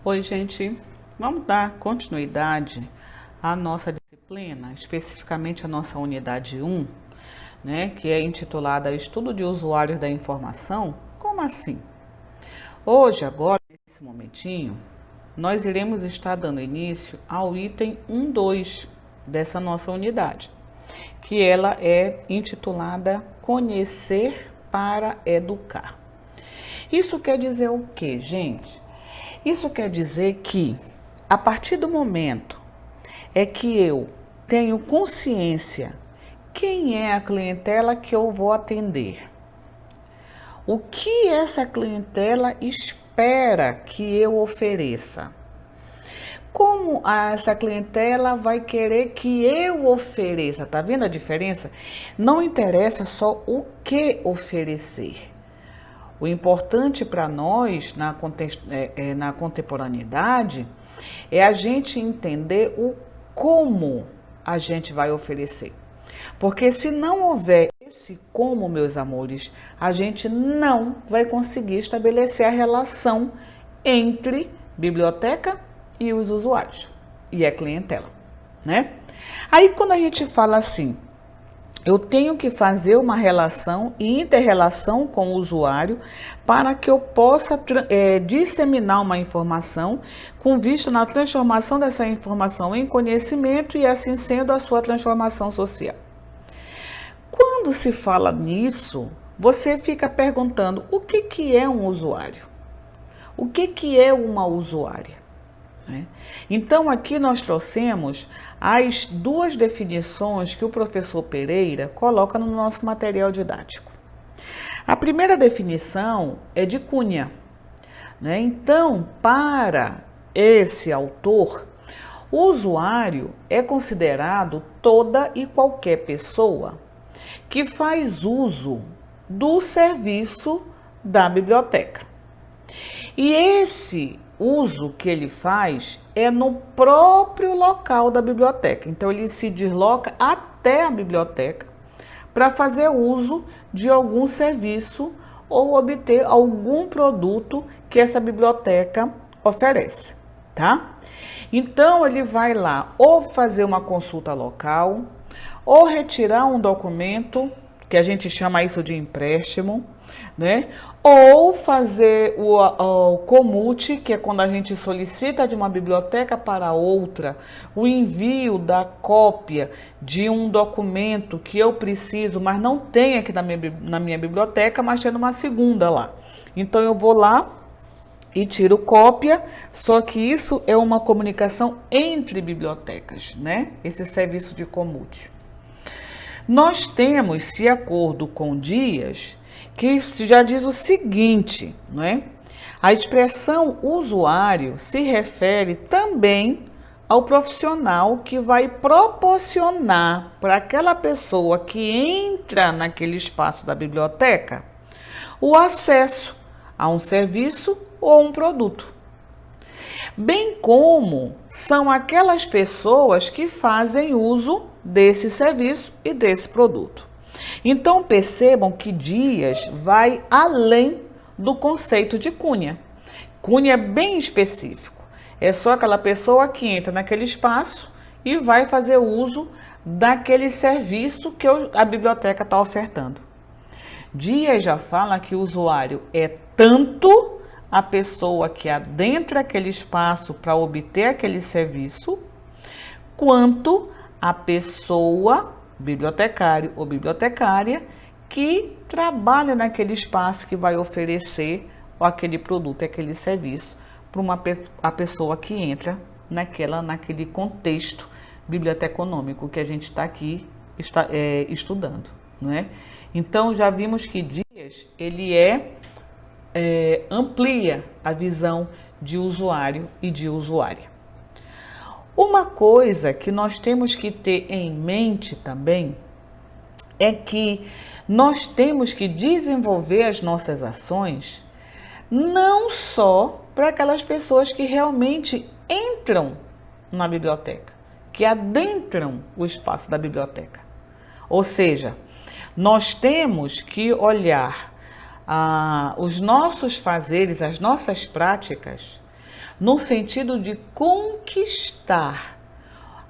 Oi, gente. Vamos dar continuidade à nossa disciplina, especificamente a nossa unidade 1, né, que é intitulada Estudo de Usuários da Informação. Como assim? Hoje, agora, nesse momentinho, nós iremos estar dando início ao item 1.2 dessa nossa unidade, que ela é intitulada Conhecer para Educar. Isso quer dizer o quê, gente? Isso quer dizer que, a partir do momento que eu tenho consciência quem é a clientela que eu vou atender, o que essa clientela espera que eu ofereça, como essa clientela vai querer que eu ofereça, tá vendo a diferença? Não interessa só o que oferecer. O importante para nós na contemporaneidade é a gente entender o como a gente vai oferecer. Porque se não houver esse como, meus amores, a gente não vai conseguir estabelecer a relação entre biblioteca e os usuários e a clientela, né? Aí quando a gente fala assim, eu tenho que fazer uma relação e inter-relação com o usuário para que eu possa disseminar uma informação com vista na transformação dessa informação em conhecimento e assim sendo a sua transformação social. Quando se fala nisso, você fica perguntando o que é um usuário? O que é uma usuária? Então, aqui nós trouxemos as duas definições que o professor Pereira coloca no nosso material didático. A primeira definição é de Cunha, né? Então, para esse autor, o usuário é considerado toda e qualquer pessoa que faz uso do serviço da biblioteca. E esse uso que ele faz é no próprio local da biblioteca. Então, ele se desloca até a biblioteca para fazer uso de algum serviço ou obter algum produto que essa biblioteca oferece, tá? Então, ele vai lá ou fazer uma consulta local, ou retirar um documento, que a gente chama isso de empréstimo, né? Ou fazer o comute, que é quando a gente solicita de uma biblioteca para outra o envio da cópia de um documento que eu preciso, mas não tem aqui na minha biblioteca, mas tem numa segunda lá. Então eu vou lá e tiro cópia, só que isso é uma comunicação entre bibliotecas, né? Esse serviço de comute. Nós temos, de acordo com Dias, que já diz o seguinte, não é? A expressão usuário se refere também ao profissional que vai proporcionar para aquela pessoa que entra naquele espaço da biblioteca o acesso a um serviço ou um produto. Bem como são aquelas pessoas que fazem uso desse serviço e desse produto. Então percebam que Dias vai além do conceito de Cunha. Cunha é bem específico. É só aquela pessoa que entra naquele espaço e vai fazer uso daquele serviço que a biblioteca está ofertando. Dias já fala que o usuário é tanto a pessoa que adentra aquele espaço para obter aquele serviço, quanto a pessoa, bibliotecário ou bibliotecária, que trabalha naquele espaço que vai oferecer aquele produto, aquele serviço para a pessoa que entra naquele contexto biblioteconômico que a gente está aqui estudando, não é? Então já vimos que Dias ele amplia a visão de usuário e de usuária. Uma coisa que nós temos que ter em mente também é que nós temos que desenvolver as nossas ações não só para aquelas pessoas que realmente entram na biblioteca, que adentram o espaço da biblioteca. Ou seja, nós temos que olhar os nossos fazeres, as nossas práticas, no sentido de conquistar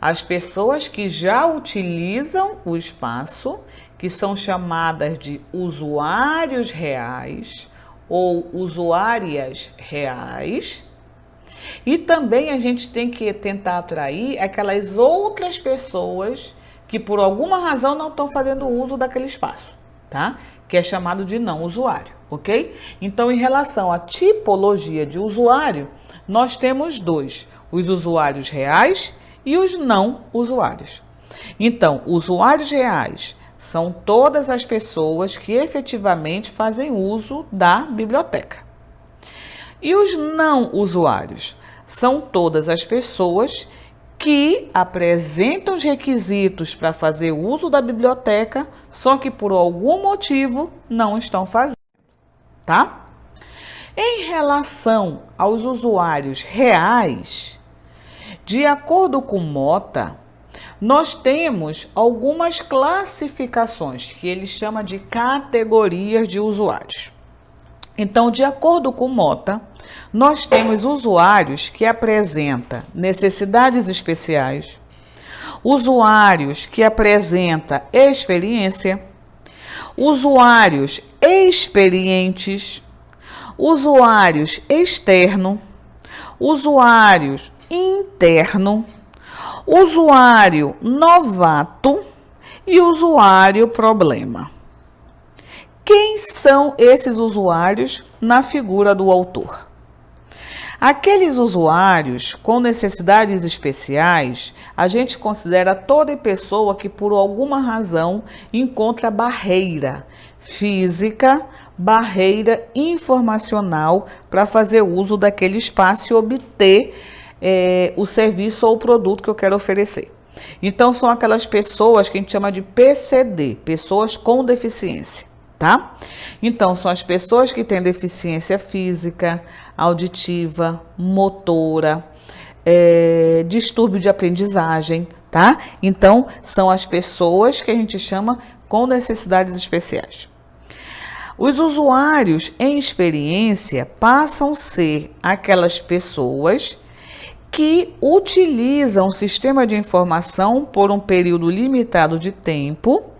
as pessoas que já utilizam o espaço, que são chamadas de usuários reais ou usuárias reais. E também a gente tem que tentar atrair aquelas outras pessoas que por alguma razão não estão fazendo uso daquele espaço, tá? Que é chamado de não usuário, ok? Então, em relação à tipologia de usuário, nós temos dois, os usuários reais e os não usuários. Então, usuários reais são todas as pessoas que efetivamente fazem uso da biblioteca. E os não usuários são todas as pessoas que apresentam os requisitos para fazer uso da biblioteca, só que por algum motivo não estão fazendo, tá? Em relação aos usuários reais, de acordo com Mota, nós temos algumas classificações que ele chama de categorias de usuários. Então, de acordo com Mota, nós temos usuários que apresentam necessidades especiais, usuários que apresentam experiência, usuários experientes, usuários externo, usuários interno, usuário novato e usuário problema. Quem são esses usuários na figura do autor? Aqueles usuários com necessidades especiais, a gente considera toda pessoa que por alguma razão encontra barreira física, barreira informacional para fazer uso daquele espaço e obter o serviço ou o produto que eu quero oferecer. Então, são aquelas pessoas que a gente chama de PCD, pessoas com deficiência. Tá? Então, são as pessoas que têm deficiência física, auditiva, motora, distúrbio de aprendizagem, tá? Então, são as pessoas que a gente chama com necessidades especiais. Os usuários em experiência passam a ser aquelas pessoas que utilizam o sistema de informação por um período limitado de tempo,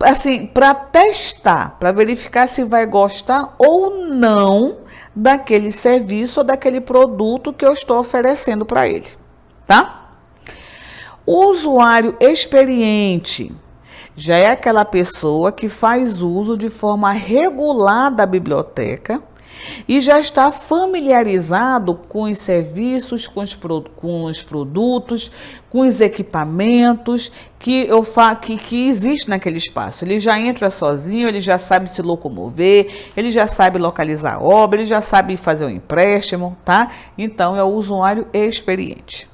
assim, para testar, para verificar se vai gostar ou não daquele serviço ou daquele produto que eu estou oferecendo para ele, tá? O usuário experiente já é aquela pessoa que faz uso de forma regular da biblioteca e já está familiarizado com os serviços, com os produtos, com os equipamentos que existe naquele espaço. Ele já entra sozinho, ele já sabe se locomover, ele já sabe localizar a obra, ele já sabe fazer o empréstimo, tá? Então, é o usuário experiente.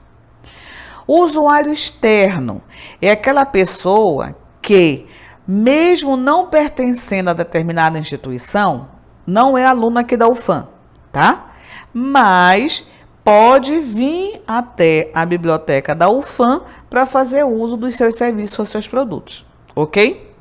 O usuário externo é aquela pessoa que, mesmo não pertencendo a determinada instituição, não é aluno aqui da UFAM, tá? Mas pode vir até a biblioteca da UFAM para fazer uso dos seus serviços ou seus produtos, ok?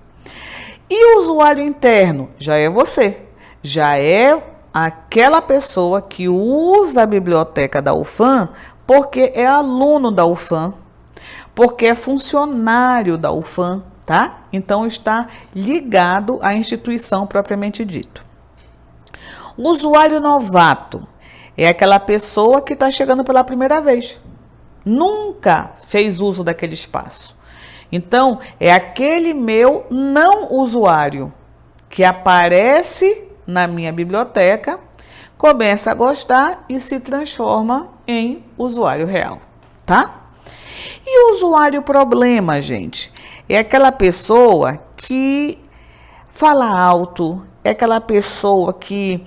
E o usuário interno já é você, já é aquela pessoa que usa a biblioteca da UFAM porque é aluno da UFAM, porque é funcionário da UFAM, tá? Então está ligado à instituição propriamente dito. O usuário novato é aquela pessoa que está chegando pela primeira vez. Nunca fez uso daquele espaço. Então, é aquele meu não usuário que aparece na minha biblioteca, começa a gostar e se transforma em usuário real, tá? E o usuário problema, gente, é aquela pessoa que fala alto, é aquela pessoa que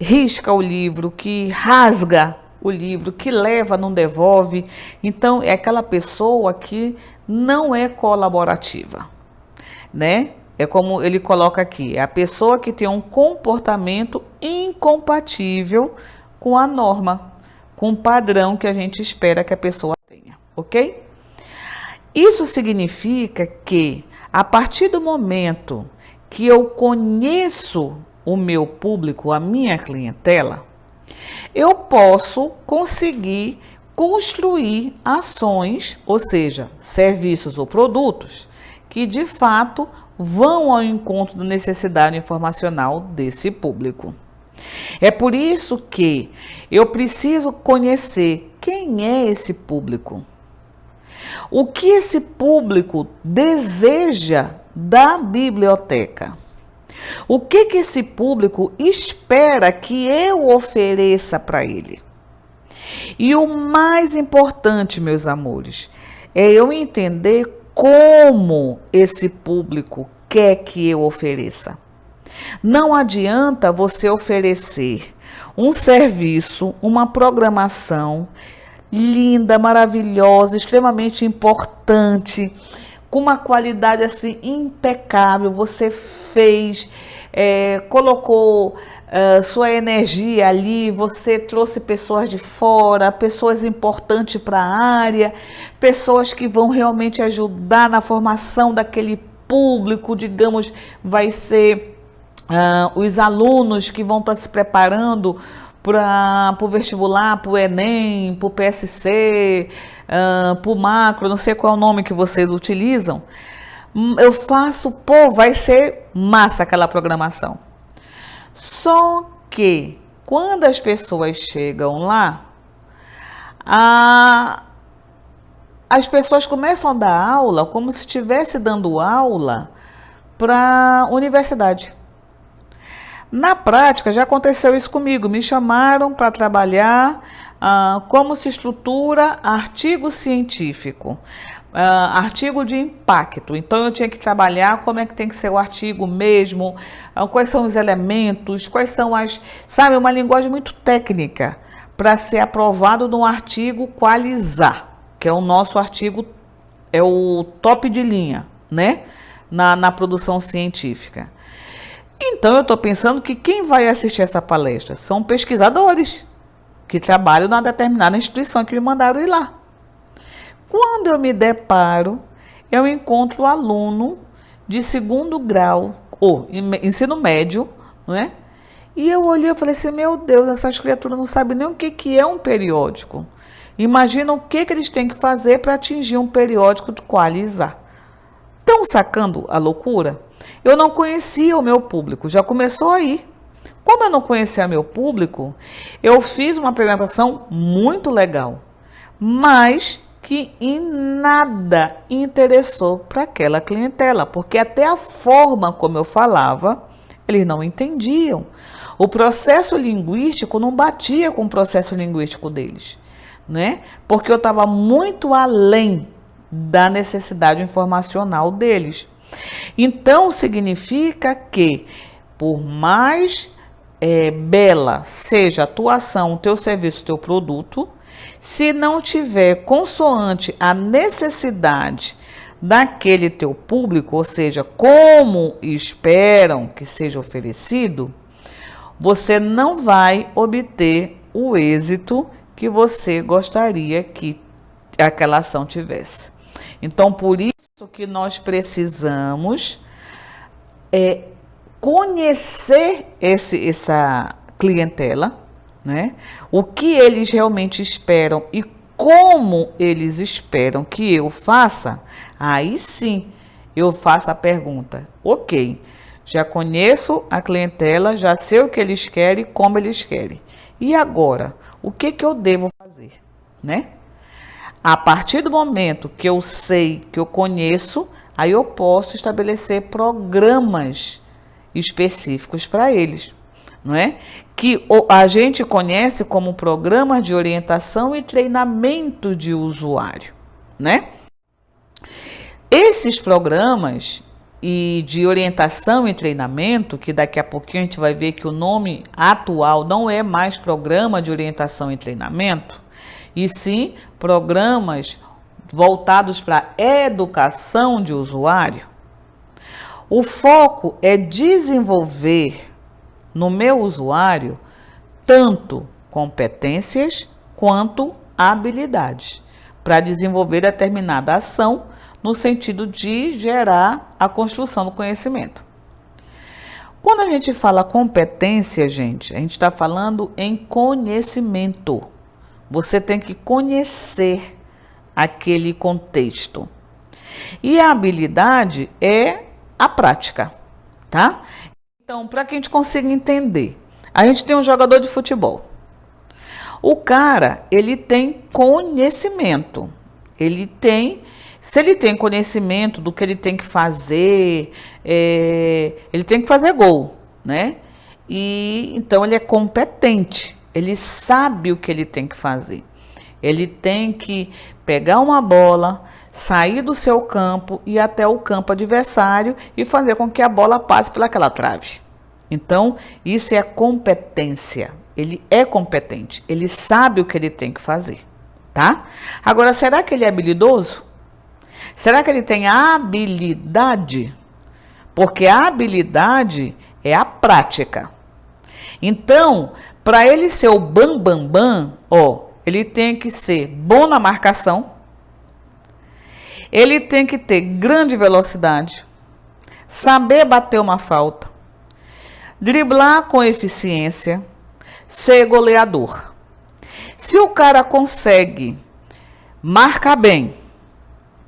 risca o livro, que rasga o livro, que leva, não devolve. Então, é aquela pessoa que não é colaborativa, né? É como ele coloca aqui, é a pessoa que tem um comportamento incompatível com a norma, com o padrão que a gente espera que a pessoa tenha, ok? Isso significa que, a partir do momento que eu conheço o meu público, a minha clientela, eu posso conseguir construir ações, ou seja, serviços ou produtos que de fato vão ao encontro da necessidade informacional desse público. É por isso que eu preciso conhecer quem é esse público. O que esse público deseja da biblioteca? O que esse público espera que eu ofereça para ele? E o mais importante, meus amores, é eu entender como esse público quer que eu ofereça. Não adianta você oferecer um serviço, uma programação linda, maravilhosa, extremamente importante, com uma qualidade assim impecável. Você fez, colocou sua energia ali, você trouxe pessoas de fora, pessoas importantes para a área, pessoas que vão realmente ajudar na formação daquele público, digamos, vai ser os alunos que vão estar se preparando para o vestibular, para o Enem, para o PSC, para o macro, não sei qual é o nome que vocês utilizam. Eu faço, vai ser massa aquela programação. Só que quando as pessoas chegam lá, as pessoas começam a dar aula como se estivesse dando aula para a universidade. Na prática, já aconteceu isso comigo. Me chamaram para trabalhar como se estrutura artigo científico, artigo de impacto. Então, eu tinha que trabalhar como é que tem que ser o artigo mesmo, quais são os elementos, quais são sabe, uma linguagem muito técnica para ser aprovado num artigo Qualizar, que é o nosso artigo, é o top de linha, né, na produção científica. Então, eu estou pensando que quem vai assistir essa palestra são pesquisadores que trabalham na determinada instituição que me mandaram ir lá. Quando eu me deparo, eu encontro o aluno de 2º grau, ou ensino médio, não é? E eu olhei e falei assim, meu Deus, essas criaturas não sabem nem o que é um periódico. Imagina o que eles têm que fazer para atingir um periódico de Qualizar. Estão sacando a loucura? Eu não conhecia o meu público, já começou aí. Como eu não conhecia meu público, eu fiz uma apresentação muito legal, mas que em nada interessou para aquela clientela, porque até a forma como eu falava, eles não entendiam. O processo linguístico não batia com o processo linguístico deles, né? Porque eu estava muito além da necessidade informacional deles. Então, significa que, por mais bela seja a tua ação, o teu serviço, o teu produto, se não tiver consoante a necessidade daquele teu público, ou seja, como esperam que seja oferecido, você não vai obter o êxito que você gostaria que aquela ação tivesse. Então, por isso que nós precisamos conhecer essa clientela, né? O que eles realmente esperam e como eles esperam que eu faça. Aí sim, eu faço a pergunta. Ok, já conheço a clientela, já sei o que eles querem, como eles querem. E agora, o que eu devo fazer, né? A partir do momento que eu sei, que eu conheço, aí eu posso estabelecer programas específicos para eles, não é? Que a gente conhece como programa de orientação e treinamento de usuário, né? Esses programas de orientação e treinamento, que daqui a pouquinho a gente vai ver que o nome atual não é mais programa de orientação e treinamento, e sim programas voltados para educação de usuário. O foco é desenvolver no meu usuário tanto competências quanto habilidades para desenvolver determinada ação no sentido de gerar a construção do conhecimento. Quando a gente fala competência, gente, a gente está falando em conhecimento. Você tem que conhecer aquele contexto. E a habilidade é a prática, tá? Então, para que a gente consiga entender, a gente tem um jogador de futebol. O cara, ele tem conhecimento. Se ele tem conhecimento do que ele tem que fazer, ele tem que fazer gol, né? E então ele é competente. Ele sabe o que ele tem que fazer. Ele tem que pegar uma bola, sair do seu campo e ir até o campo adversário e fazer com que a bola passe pelaquela trave. Então, isso é competência. Ele é competente. Ele sabe o que ele tem que fazer, tá? Agora, será que ele é habilidoso? Será que ele tem habilidade? Porque a habilidade é a prática. Então, para ele ser o bam, ele tem que ser bom na marcação, ele tem que ter grande velocidade, saber bater uma falta, driblar com eficiência, ser goleador. Se o cara consegue marcar bem,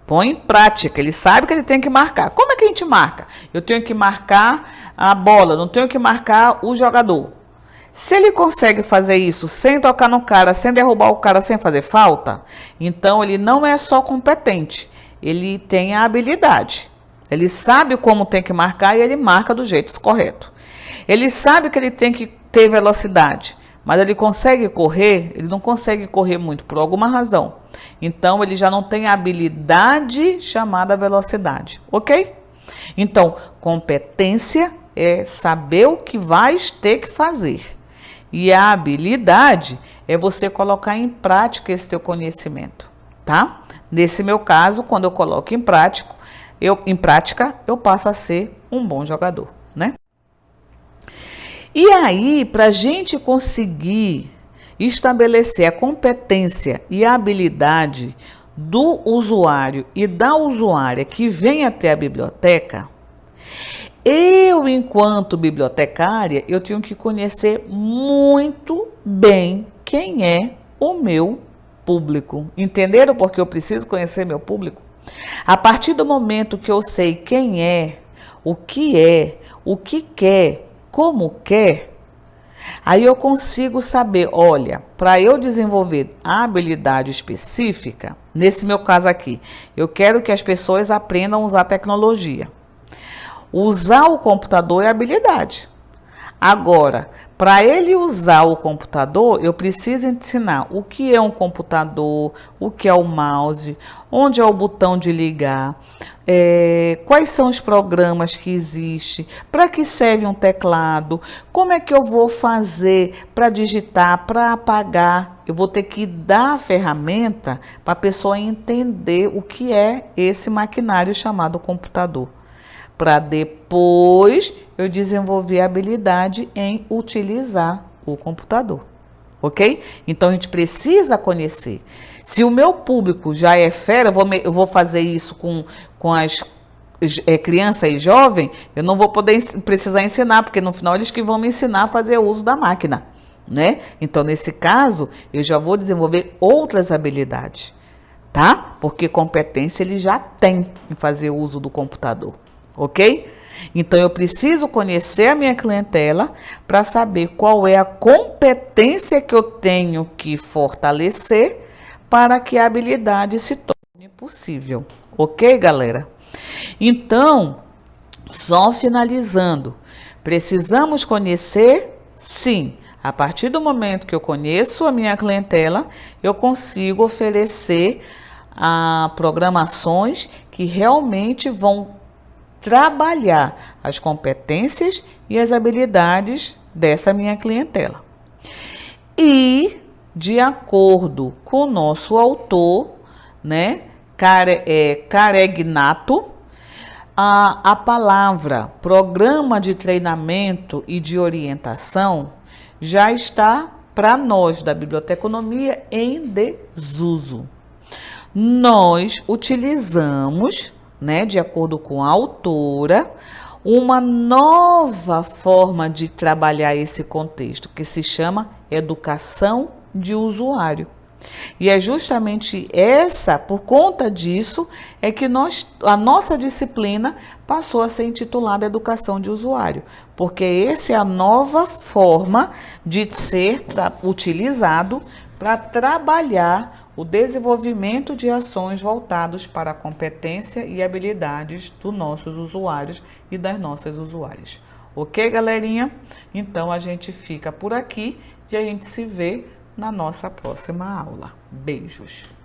põe em prática, ele sabe que ele tem que marcar. Como é que a gente marca? Eu tenho que marcar a bola, não tenho que marcar o jogador. Se ele consegue fazer isso sem tocar no cara, sem derrubar o cara, sem fazer falta, então ele não é só competente, ele tem a habilidade. Ele sabe como tem que marcar e ele marca do jeito correto. Ele sabe que ele tem que ter velocidade, mas ele consegue correr, ele não consegue correr muito por alguma razão. Então, ele já não tem a habilidade chamada velocidade, ok? Então, competência é saber o que vais ter que fazer. E a habilidade é você colocar em prática esse teu conhecimento, tá? Nesse meu caso, quando eu coloco em prática, eu passo a ser um bom jogador, né? E aí, para a gente conseguir estabelecer a competência e a habilidade do usuário e da usuária que vem até a biblioteca, eu, enquanto bibliotecária, eu tenho que conhecer muito bem quem é o meu público. Entenderam porque eu preciso conhecer meu público? A partir do momento que eu sei quem é, o que quer, como quer, aí eu consigo saber, olha, para eu desenvolver a habilidade específica, nesse meu caso aqui, eu quero que as pessoas aprendam a usar tecnologia. Usar o computador é habilidade. Agora, para ele usar o computador, eu preciso ensinar o que é um computador, o que é o mouse, onde é o botão de ligar, quais são os programas que existem, para que serve um teclado, como é que eu vou fazer para digitar, para apagar. Eu vou ter que dar a ferramenta para a pessoa entender o que é esse maquinário chamado computador, para depois eu desenvolver a habilidade em utilizar o computador, ok? Então, a gente precisa conhecer. Se o meu público já é fera, eu vou fazer isso com as crianças e jovens, eu não vou precisar ensinar, porque no final eles que vão me ensinar a fazer uso da máquina, né? Então, nesse caso, eu já vou desenvolver outras habilidades, tá? Porque competência ele já tem em fazer uso do computador. Ok? Então, eu preciso conhecer a minha clientela para saber qual é a competência que eu tenho que fortalecer para que a habilidade se torne possível. Ok, galera? Então, só finalizando, precisamos conhecer, sim. A partir do momento que eu conheço a minha clientela, eu consigo oferecer programações que realmente vão trabalhar as competências e as habilidades dessa minha clientela. E, de acordo com o nosso autor, né, Caregnato, a palavra programa de treinamento e de orientação já está para nós da biblioteconomia em desuso. Nós utilizamos, né, de acordo com a autora, uma nova forma de trabalhar esse contexto, que se chama educação de usuário. E é justamente por conta disso, é que a nossa disciplina passou a ser intitulada Educação de Usuário, porque essa é a nova forma de ser utilizado para trabalhar o desenvolvimento de ações voltadas para a competência e habilidades dos nossos usuários e das nossas usuárias. Ok, galerinha? Então a gente fica por aqui e a gente se vê na nossa próxima aula. Beijos!